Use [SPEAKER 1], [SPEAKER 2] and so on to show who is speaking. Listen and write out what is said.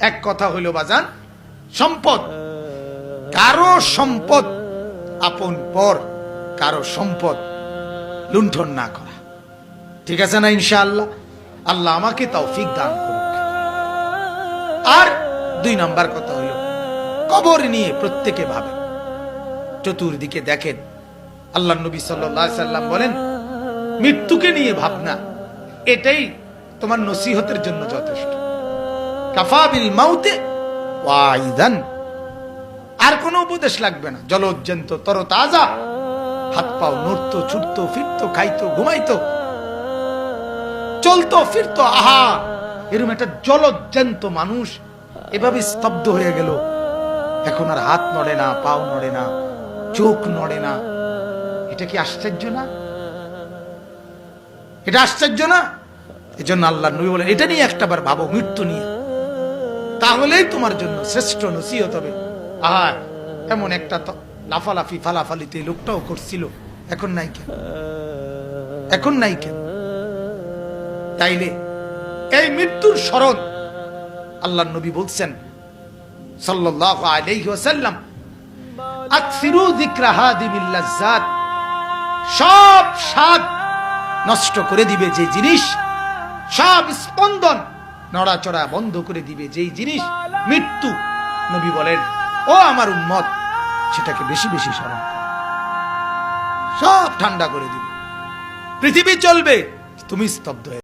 [SPEAKER 1] এক কথা হইল বাজান, সম্পদ, কারো সম্পদ আপন পর, কারো সম্পদ লুণ্ঠন না করা। ঠিক আছে না? ইনশাআল্লাহ আল্লাহ আমাকে তৌফিক দান করুক। আর 2 নাম্বার কথা হইল, কবর নিয়ে প্রত্যেকে ভাবেন, চতুর্দিকে দেখেন। আল্লাহ নবী সাল্লাল্লাহু আলাইহি সাল্লাম বলেন, মৃত্যুকে নিয়ে ভাবনা এটাই তোমার নসিহতের জন্য যথেষ্ট। কাফা বিল মাউতে ওয়াইদান, আর কোনো উপদেশ লাগবে না। জলজ্জন্ত তরতাজা, হাত পাও নড়তো, ছুটতো, ফিরতো, খাইতো, ঘুমাইতো, চলতো, ফিরতো। আহা, এরকম একটা জলজ্জন্ত মানুষ এভাবে স্তব্ধ হয়ে গেল। এখন আর হাত নড়ে না, পাও নড়ে না, চোখ নড়ে না। এটা কি আশ্চর্য না? এটা আশ্চর্য না? এজন্য আল্লাহ নবী বলেন, এটা নিয়ে একটাবার ভাবো, মৃত্যু নিয়ে, তাহলেই তোমার জন্য শ্রেষ্ঠ নসিহত হবে। আর এমন একটা লাফালাফি ফালাফালিতে লোকটাও করছিল, এখন নাই কেন? এখন নাই কেন? তাইলে এই মৃত্যুর স্মরণ আল্লাহ নবী বলছেন সাল্লাল্লাহু আলাইহি ওয়াসাল্লাম, আকসিরু যিকরা হাদিমিল লাজ্জাত, সব স্বাদ নষ্ট করে দিবে যে জিনিস, সব স্পন্দন নড়াচড়া বন্ধ করে দিবে যেই জিনিস মৃত্যু, নবী বলেন, ও আমার উম্মত, সেটাকে বেশি বেশি স্মরণ করো। সব ঠান্ডা করে দিবে, পৃথিবী চলবে, তুমি স্তব্ধ হয়ে